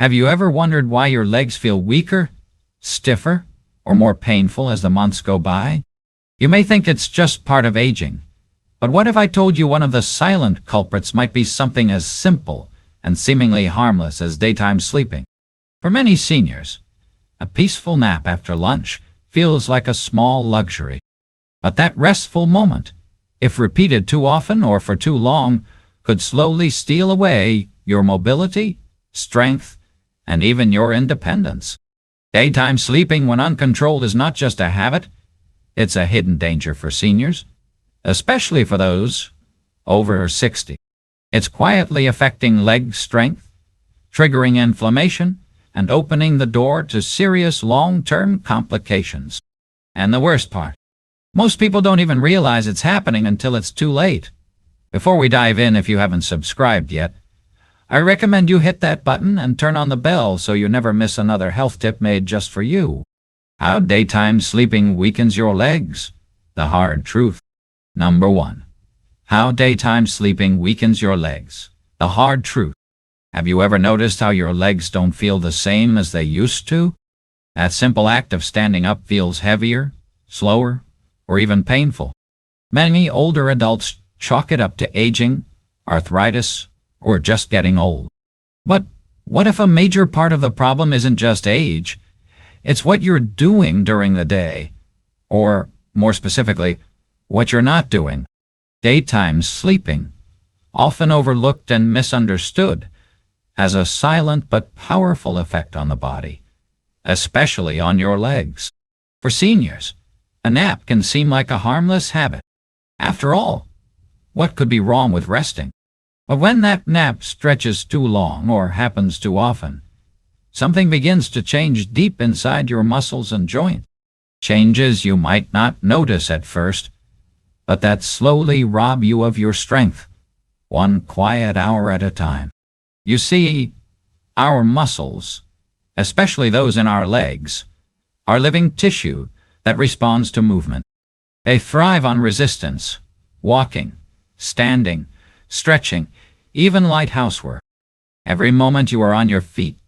Have you ever wondered why your legs feel weaker, stiffer, or more painful as the months go by? You may think it's just part of aging, but what if I told you one of the silent culprits might be something as simple and seemingly harmless as daytime sleeping? For many seniors, a peaceful nap after lunch feels like a small luxury. But that restful moment, if repeated too often or for too long, could slowly steal away your mobility, strength, and even your independence. Daytime sleeping when uncontrolled is not just a habit, it's a hidden danger for seniors, especially for those over 60. It's quietly affecting leg strength, triggering inflammation, and opening the door to serious long-term complications. And the worst part, most people don't even realize it's happening until it's too late. Before we dive in, if you haven't subscribed yet, I recommend you hit that button and turn on the bell so you never miss another health tip made just for you. How daytime sleeping weakens your legs. The hard truth. Number 1. How daytime sleeping weakens your legs. The hard truth. Have you ever noticed how your legs don't feel the same as they used to? That simple act of standing up feels heavier, slower, or even painful. Many older adults chalk it up to aging, arthritis, or just getting old. But what if a major part of the problem isn't just age? It's what you're doing during the day, or more specifically, what you're not doing. Daytime sleeping, often overlooked and misunderstood, has a silent but powerful effect on the body, especially on your legs. For seniors, a nap can seem like a harmless habit. After all, what could be wrong with resting? But when that nap stretches too long or happens too often, something begins to change deep inside your muscles and joints. Changes you might not notice at first, but that slowly rob you of your strength, one quiet hour at a time. You see, our muscles, especially those in our legs, are living tissue that responds to movement. They thrive on resistance, walking, standing, stretching, even light housework. Every moment you are on your feet,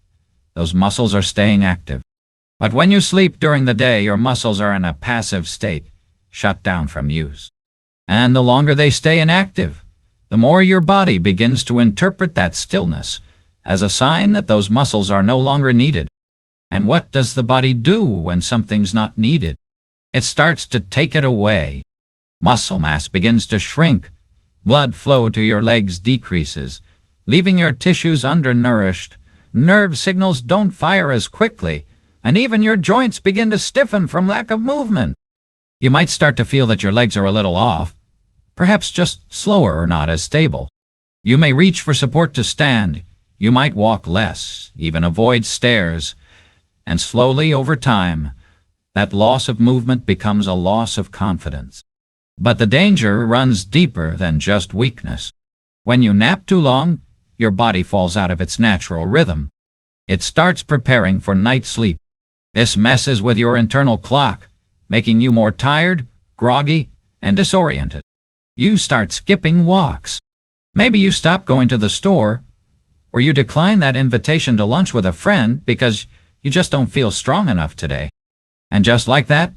those muscles are staying active. But when you sleep during the day, your muscles are in a passive state, shut down from use. And the longer they stay inactive, the more your body begins to interpret that stillness as a sign that those muscles are no longer needed. And what does the body do when something's not needed? It starts to take it away. Muscle mass begins to shrink. Blood flow to your legs decreases, leaving your tissues undernourished. Nerve signals don't fire as quickly, and even your joints begin to stiffen from lack of movement. You might start to feel that your legs are a little off, perhaps just slower or not as stable. You may reach for support to stand. You might walk less, even avoid stairs. And slowly over time, that loss of movement becomes a loss of confidence. But the danger runs deeper than just weakness. When you nap too long, your body falls out of its natural rhythm. It starts preparing for night sleep. This messes with your internal clock, making you more tired, groggy, and disoriented. You start skipping walks. Maybe you stop going to the store, or you decline that invitation to lunch with a friend because you just don't feel strong enough today. And just like that,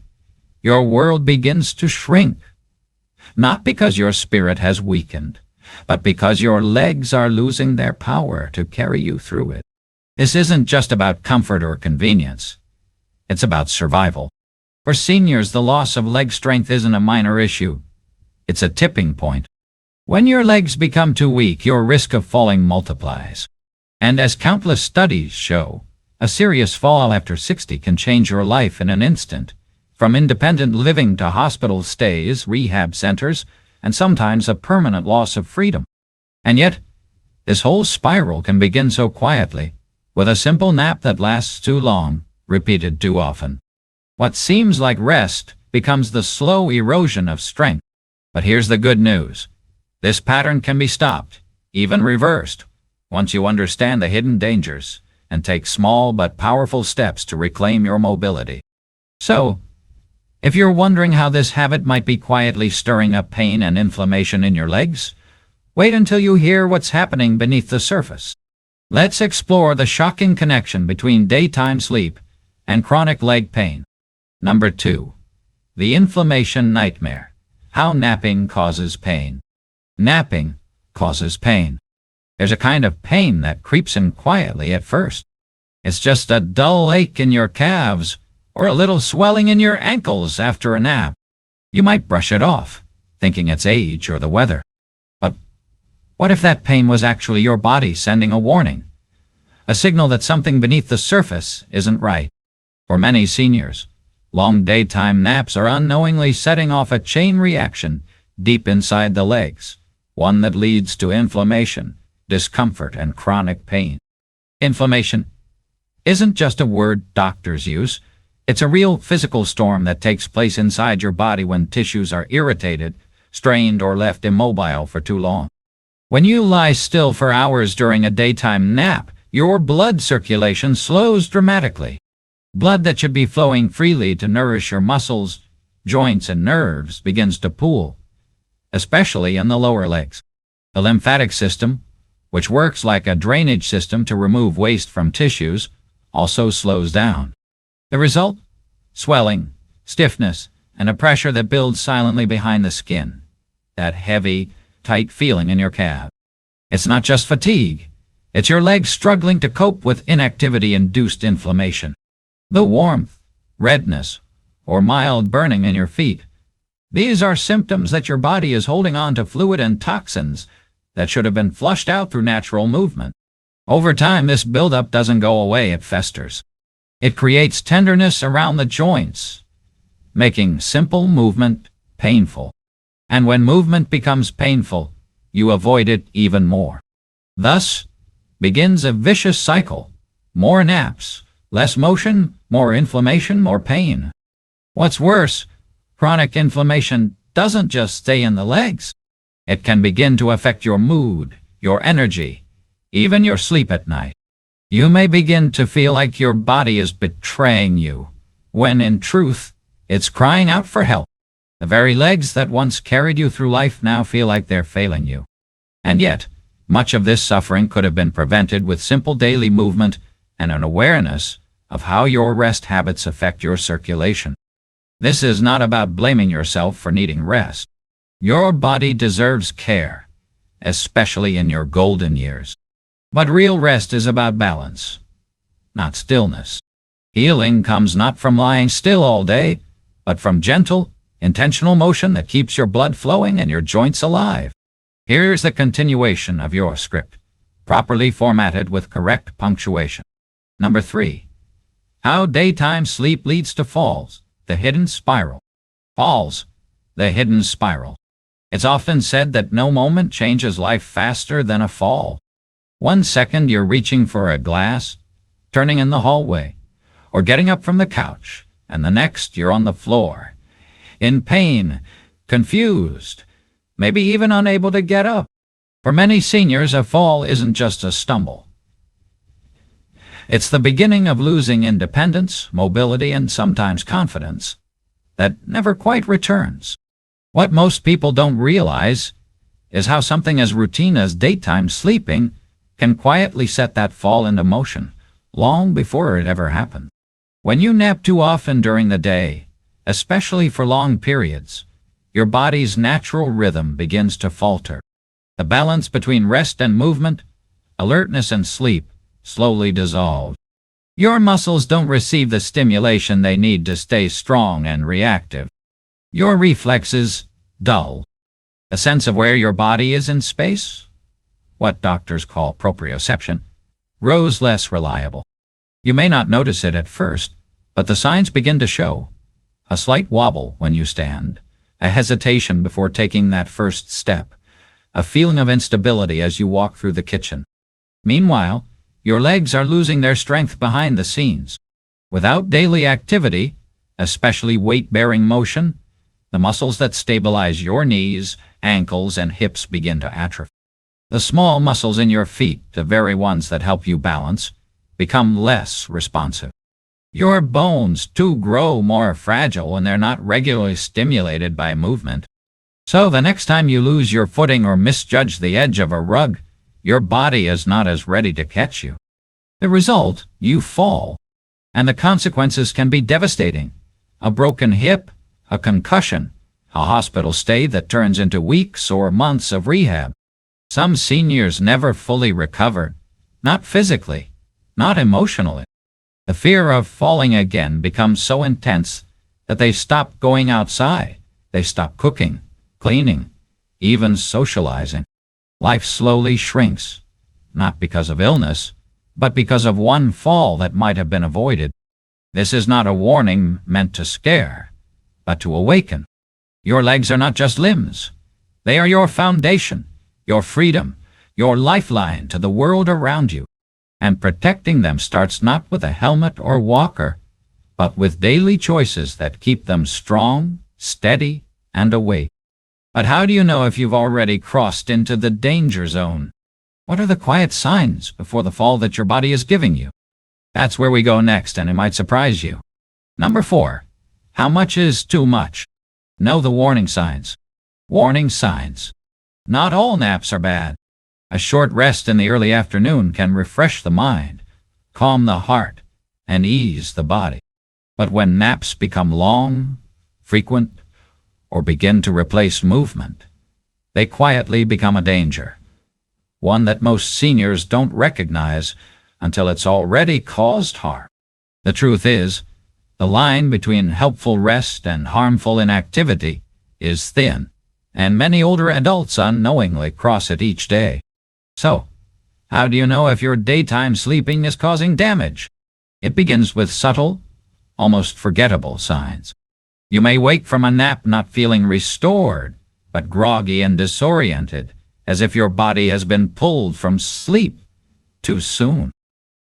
your world begins to shrink. Not because your spirit has weakened, but because your legs are losing their power to carry you through it. This isn't just about comfort or convenience. It's about survival. For seniors, the loss of leg strength isn't a minor issue. It's a tipping point. When your legs become too weak, your risk of falling multiplies. And as countless studies show, a serious fall after 60 can change your life in an instant. From independent living to hospital stays, rehab centers, and sometimes a permanent loss of freedom. And yet, this whole spiral can begin so quietly, with a simple nap that lasts too long, repeated too often. What seems like rest becomes the slow erosion of strength. But here's the good news. This pattern can be stopped, even reversed, once you understand the hidden dangers and take small but powerful steps to reclaim your mobility. So, if you're wondering how this habit might be quietly stirring up pain and inflammation in your legs, wait until you hear what's happening beneath the surface. Let's explore the shocking connection between daytime sleep and chronic leg pain. Number 2. The inflammation nightmare. How napping causes pain. Napping causes pain. There's a kind of pain that creeps in quietly at first. It's just a dull ache in your calves or a little swelling in your ankles after a nap. You might brush it off, thinking it's age or the weather. But what if that pain was actually your body sending a warning? A signal that something beneath the surface isn't right. For many seniors, long daytime naps are unknowingly setting off a chain reaction deep inside the legs, one that leads to inflammation, discomfort, and chronic pain. Inflammation isn't just a word doctors use. It's a real physical storm that takes place inside your body when tissues are irritated, strained, or left immobile for too long. When you lie still for hours during a daytime nap, your blood circulation slows dramatically. Blood that should be flowing freely to nourish your muscles, joints, and nerves begins to pool, especially in the lower legs. The lymphatic system, which works like a drainage system to remove waste from tissues, also slows down. The result? Swelling, stiffness, and a pressure that builds silently behind the skin. That heavy, tight feeling in your calf. It's not just fatigue. It's your legs struggling to cope with inactivity-induced inflammation. The warmth, redness, or mild burning in your feet. These are symptoms that your body is holding on to fluid and toxins that should have been flushed out through natural movement. Over time, this buildup doesn't go away, it festers. It creates tenderness around the joints, making simple movement painful. And when movement becomes painful, you avoid it even more. Thus begins a vicious cycle. More naps, less motion, more inflammation, more pain. What's worse, chronic inflammation doesn't just stay in the legs. It can begin to affect your mood, your energy, even your sleep at night. You may begin to feel like your body is betraying you, when in truth, it's crying out for help. The very legs that once carried you through life now feel like they're failing you. And yet, much of this suffering could have been prevented with simple daily movement and an awareness of how your rest habits affect your circulation. This is not about blaming yourself for needing rest. Your body deserves care, especially in your golden years. But real rest is about balance, not stillness. Healing comes not from lying still all day, but from gentle, intentional motion that keeps your blood flowing and your joints alive. Here's the continuation of your script, properly formatted with correct punctuation. Number 3. How daytime sleep leads to falls, the hidden spiral. Falls, the hidden spiral. It's often said that no moment changes life faster than a fall. 1 second you're reaching for a glass, turning in the hallway, or getting up from the couch, and the next you're on the floor, in pain, confused, maybe even unable to get up. For many seniors, a fall isn't just a stumble. It's the beginning of losing independence, mobility, and sometimes confidence that never quite returns. What most people don't realize is how something as routine as daytime sleeping can quietly set that fall into motion long before it ever happened. When you nap too often during the day, especially for long periods, your body's natural rhythm begins to falter. The balance between rest and movement, alertness and sleep, slowly dissolve. Your muscles don't receive the stimulation they need to stay strong and reactive. Your reflexes dull. A sense of where your body is in space, what doctors call proprioception, grows less reliable. You may not notice it at first, but the signs begin to show. A slight wobble when you stand, a hesitation before taking that first step, a feeling of instability as you walk through the kitchen. Meanwhile, your legs are losing their strength behind the scenes. Without daily activity, especially weight-bearing motion, the muscles that stabilize your knees, ankles, and hips begin to atrophy. The small muscles in your feet, the very ones that help you balance, become less responsive. Your bones, too, grow more fragile when they're not regularly stimulated by movement. So the next time you lose your footing or misjudge the edge of a rug, your body is not as ready to catch you. The result, you fall, and the consequences can be devastating. A broken hip, a concussion, a hospital stay that turns into weeks or months of rehab. Some seniors never fully recover, not physically, not emotionally. The fear of falling again becomes so intense that they stop going outside, they stop cooking, cleaning, even socializing. Life slowly shrinks, not because of illness, but because of one fall that might have been avoided. This is not a warning meant to scare, but to awaken. Your legs are not just limbs. They are your foundation, your freedom, your lifeline to the world around you. And protecting them starts not with a helmet or walker, but with daily choices that keep them strong, steady, and awake. But how do you know if you've already crossed into the danger zone? What are the quiet signs before the fall that your body is giving you? That's where we go next, and it might surprise you. Number 4. How much is too much? Know the warning signs. Warning signs. Not all naps are bad. A short rest in the early afternoon can refresh the mind, calm the heart, and ease the body. But when naps become long, frequent, or begin to replace movement, they quietly become a danger. One that most seniors don't recognize until it's already caused harm. The truth is, the line between helpful rest and harmful inactivity is thin, and many older adults unknowingly cross it each day. So, how do you know if your daytime sleeping is causing damage? It begins with subtle, almost forgettable signs. You may wake from a nap not feeling restored, but groggy and disoriented, as if your body has been pulled from sleep too soon.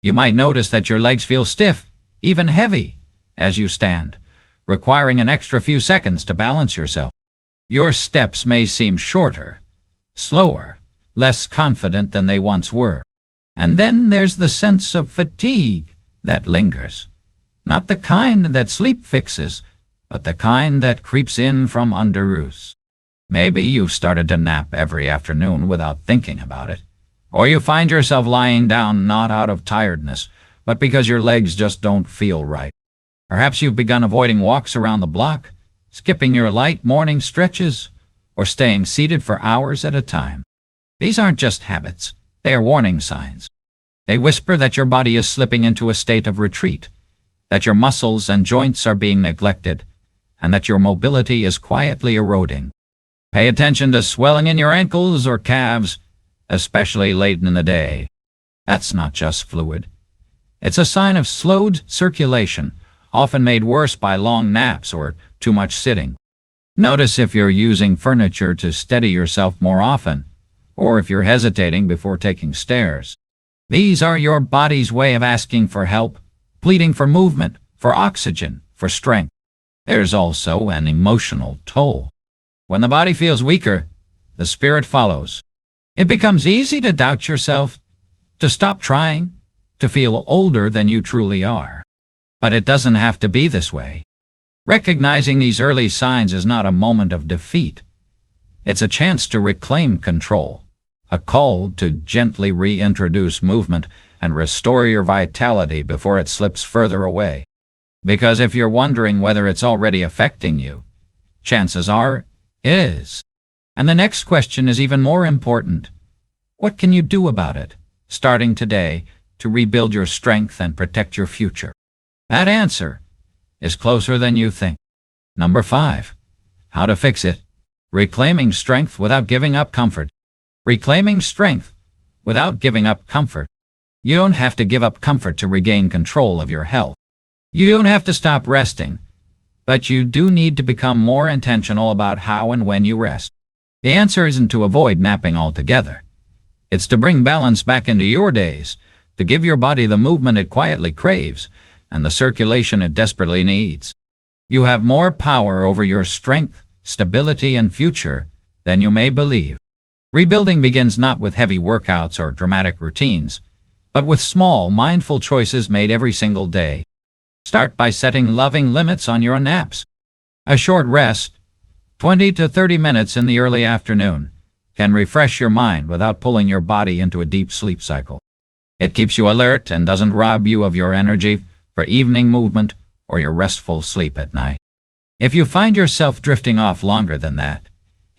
You might notice that your legs feel stiff, even heavy, as you stand, requiring an extra few seconds to balance yourself. Your steps may seem shorter, slower, less confident than they once were. And then there's the sense of fatigue that lingers. Not the kind that sleep fixes, but the kind that creeps in from under roots. Maybe you've started to nap every afternoon without thinking about it. Or you find yourself lying down not out of tiredness, but because your legs just don't feel right. Perhaps you've begun avoiding walks around the block, skipping your light morning stretches, or staying seated for hours at a time. These aren't just habits, they are warning signs. They whisper that your body is slipping into a state of retreat, that your muscles and joints are being neglected, and that your mobility is quietly eroding. Pay attention to swelling in your ankles or calves, especially late in the day. That's not just fluid. It's a sign of slowed circulation, often made worse by long naps or too much sitting. Notice if you're using furniture to steady yourself more often, or if you're hesitating before taking stairs. These are your body's way of asking for help, pleading for movement, for oxygen, for strength. There's also an emotional toll. When the body feels weaker, the spirit follows. It becomes easy to doubt yourself, to stop trying, to feel older than you truly are. But it doesn't have to be this way. Recognizing these early signs is not a moment of defeat. It's a chance to reclaim control, a call to gently reintroduce movement and restore your vitality before it slips further away. Because if you're wondering whether it's already affecting you, chances are it is. And the next question is even more important. What can you do about it, starting today, to rebuild your strength and protect your future? That answer is closer than you think. Number 5. How to fix it. Reclaiming strength without giving up comfort. Reclaiming strength without giving up comfort. You don't have to give up comfort to regain control of your health. You don't have to stop resting, but you do need to become more intentional about how and when you rest. The answer isn't to avoid napping altogether. It's to bring balance back into your days, to give your body the movement it quietly craves and the circulation it desperately needs. You have more power over your strength, stability, and future than you may believe. Rebuilding begins not with heavy workouts or dramatic routines, but with small, mindful choices made every single day. Start by setting loving limits on your naps. A short rest, 20 to 30 minutes in the early afternoon, can refresh your mind without pulling your body into a deep sleep cycle. It keeps you alert and doesn't rob you of your energy for evening movement or your restful sleep at night. If you find yourself drifting off longer than that,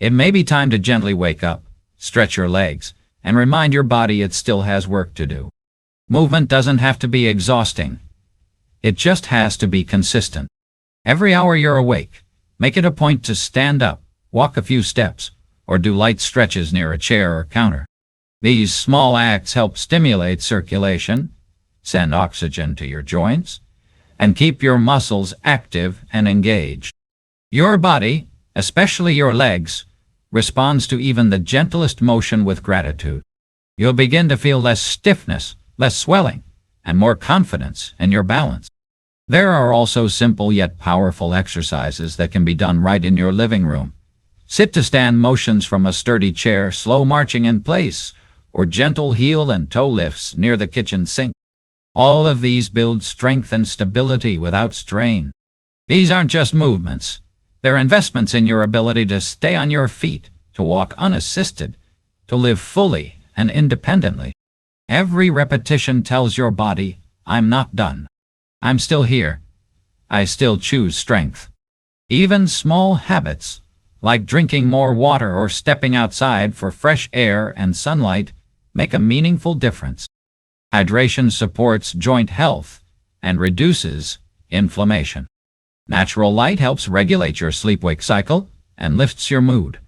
it may be time to gently wake up, stretch your legs, and remind your body it still has work to do. Movement doesn't have to be exhausting. It just has to be consistent. Every hour you're awake, make it a point to stand up, walk a few steps, or do light stretches near a chair or counter. These small acts help stimulate circulation, send oxygen to your joints, and keep your muscles active and engaged. Your body, especially your legs, responds to even the gentlest motion with gratitude. You'll begin to feel less stiffness, less swelling, and more confidence in your balance. There are also simple yet powerful exercises that can be done right in your living room. Sit-to-stand motions from a sturdy chair, slow marching in place, or gentle heel and toe lifts near the kitchen sink. All of these build strength and stability without strain. These aren't just movements. They're investments in your ability to stay on your feet, to walk unassisted, to live fully and independently. Every repetition tells your body, I'm not done. I'm still here. I still choose strength. Even small habits, like drinking more water or stepping outside for fresh air and sunlight, make a meaningful difference. Hydration supports joint health and reduces inflammation. Natural light helps regulate your sleep-wake cycle and lifts your mood.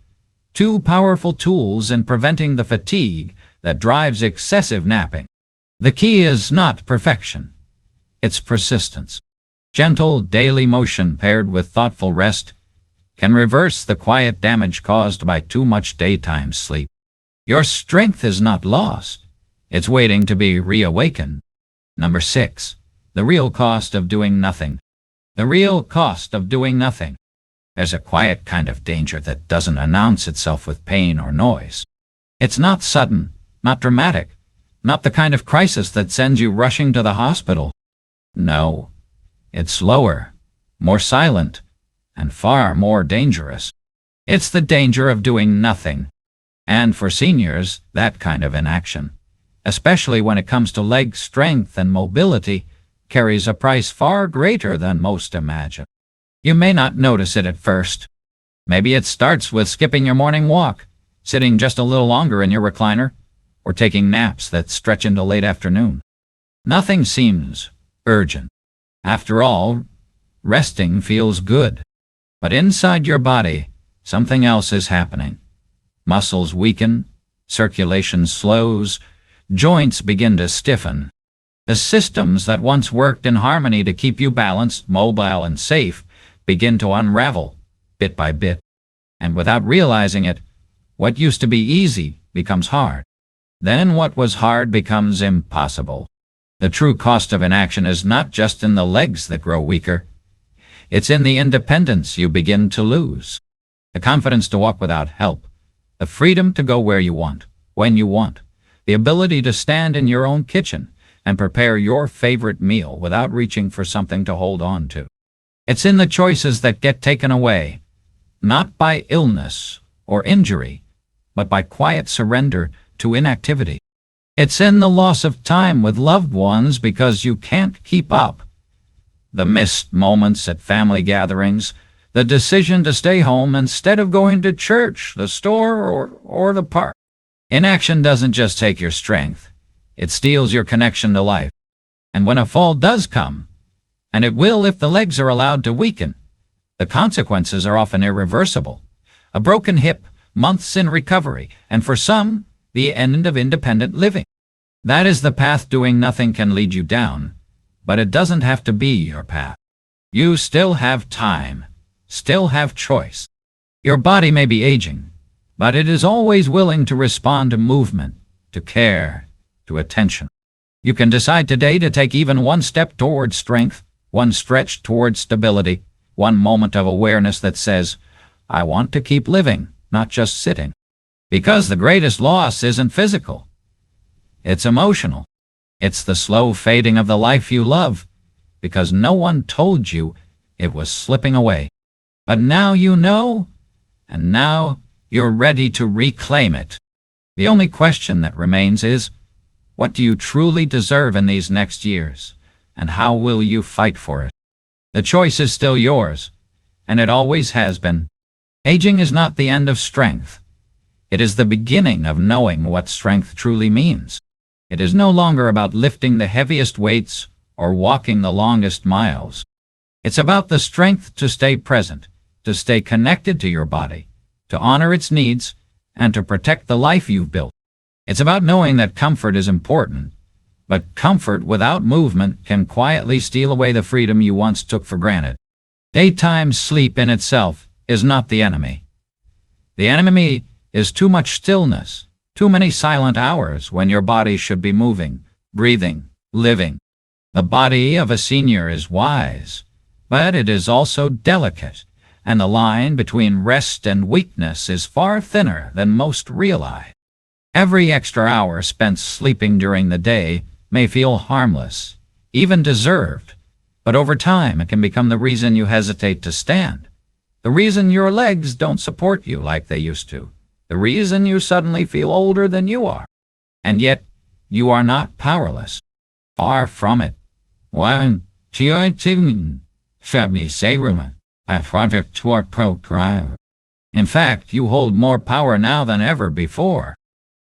Two powerful tools in preventing the fatigue that drives excessive napping. The key is not perfection. It's persistence. Gentle daily motion paired with thoughtful rest can reverse the quiet damage caused by too much daytime sleep. Your strength is not lost. It's waiting to be reawakened. Number 6. The real cost of doing nothing. The real cost of doing nothing. There's a quiet kind of danger that doesn't announce itself with pain or noise. It's not sudden, not dramatic, not the kind of crisis that sends you rushing to the hospital. No, it's slower, more silent, and far more dangerous. It's the danger of doing nothing. And for seniors, that kind of inaction, especially when it comes to leg strength and mobility, carries a price far greater than most imagine. You may not notice it at first. Maybe it starts with skipping your morning walk, sitting just a little longer in your recliner, or taking naps that stretch into late afternoon. Nothing seems urgent. After all, resting feels good. But inside your body, something else is happening. Muscles weaken, circulation slows, joints begin to stiffen. The systems that once worked in harmony to keep you balanced, mobile, and safe begin to unravel, bit by bit. And without realizing it, what used to be easy becomes hard. Then what was hard becomes impossible. The true cost of inaction is not just in the legs that grow weaker. It's in the independence you begin to lose. The confidence to walk without help. The freedom to go where you want, when you want. The ability to stand in your own kitchen and prepare your favorite meal without reaching for something to hold on to. It's in the choices that get taken away, not by illness or injury, but by quiet surrender to inactivity. It's in the loss of time with loved ones because you can't keep up. The missed moments at family gatherings, the decision to stay home instead of going to church, the store, or the park. Inaction doesn't just take your strength. It steals your connection to life. And when a fall does come, and it will if the legs are allowed to weaken, the consequences are often irreversible. A broken hip, months in recovery, and for some, the end of independent living. That is the path doing nothing can lead you down, but it doesn't have to be your path. You still have time, still have choice. Your body may be aging, but it is always willing to respond to movement, to care, to attention. You can decide today to take even one step toward strength, one stretch toward stability, one moment of awareness that says, I want to keep living, not just sitting. Because the greatest loss isn't physical. It's emotional. It's the slow fading of the life you love, because no one told you it was slipping away. But now you know, and now You're ready to reclaim it. The only question that remains is, what do you truly deserve in these next years, and how will you fight for it? The choice is still yours, and it always has been. Aging is not the end of strength. It is the beginning of knowing what strength truly means. It is no longer about lifting the heaviest weights or walking the longest miles. It's about the strength to stay present, to stay connected to your body, to honor its needs, and to protect the life you've built. It's about knowing that comfort is important, but comfort without movement can quietly steal away the freedom you once took for granted. Daytime sleep in itself is not the enemy. The enemy is too much stillness, too many silent hours when your body should be moving, breathing, living. The body of a senior is wise, but it is also delicate, and the line between rest and weakness is far thinner than most realize. Every extra hour spent sleeping during the day may feel harmless, even deserved, but over time it can become the reason you hesitate to stand, the reason your legs don't support you like they used to, the reason you suddenly feel older than you are. And yet, you are not powerless. Far from it. In fact, you hold more power now than ever before.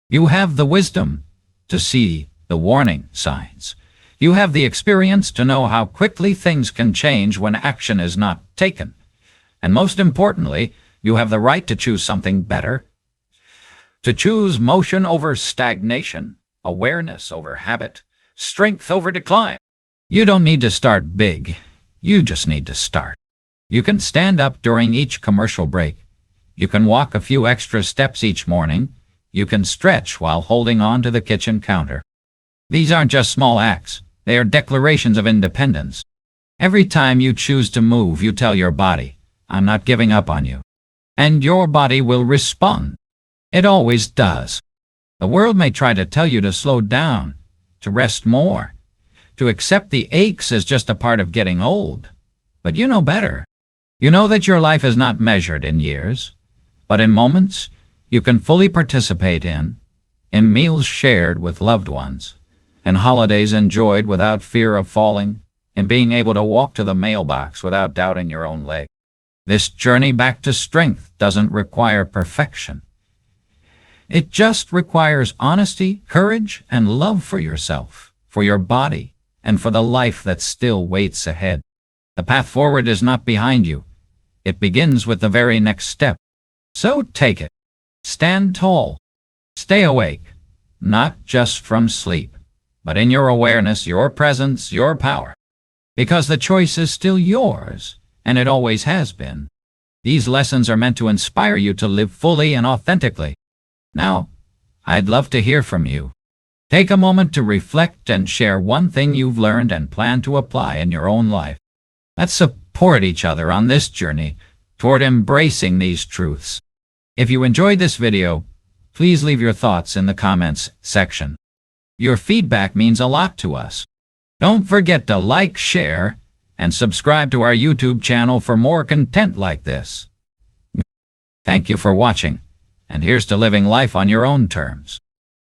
You have the wisdom to see the warning signs. You have the experience to know how quickly things can change when action is not taken. And most importantly, you have the right to choose something better, to choose motion over stagnation, awareness over habit, strength over decline. You don't need to start big. You just need to start. You can stand up during each commercial break. You can walk a few extra steps each morning. You can stretch while holding on to the kitchen counter. These aren't just small acts. They are declarations of independence. Every time you choose to move, you tell your body, I'm not giving up on you. And your body will respond. It always does. The world may try to tell you to slow down, to rest more, to accept the aches as just a part of getting old. But you know better. You know that your life is not measured in years, but in moments you can fully participate in meals shared with loved ones, in holidays enjoyed without fear of falling, in being able to walk to the mailbox without doubting your own leg. This journey back to strength doesn't require perfection. It just requires honesty, courage, and love for yourself, for your body, and for the life that still waits ahead. The path forward is not behind you. It begins with the very next step. So take it. Stand tall. Stay awake, not just from sleep, but in your awareness, your presence, your power. Because the choice is still yours, and it always has been. These lessons are meant to inspire you to live fully and authentically. Now, I'd love to hear from you. Take a moment to reflect and share one thing you've learned and plan to apply in your own life. Let's support each other on this journey toward embracing these truths. If you enjoyed this video, please leave your thoughts in the comments section. Your feedback means a lot to us. Don't forget to like, share, and subscribe to our YouTube channel for more content like this. Thank you for watching, and here's to living life on your own terms.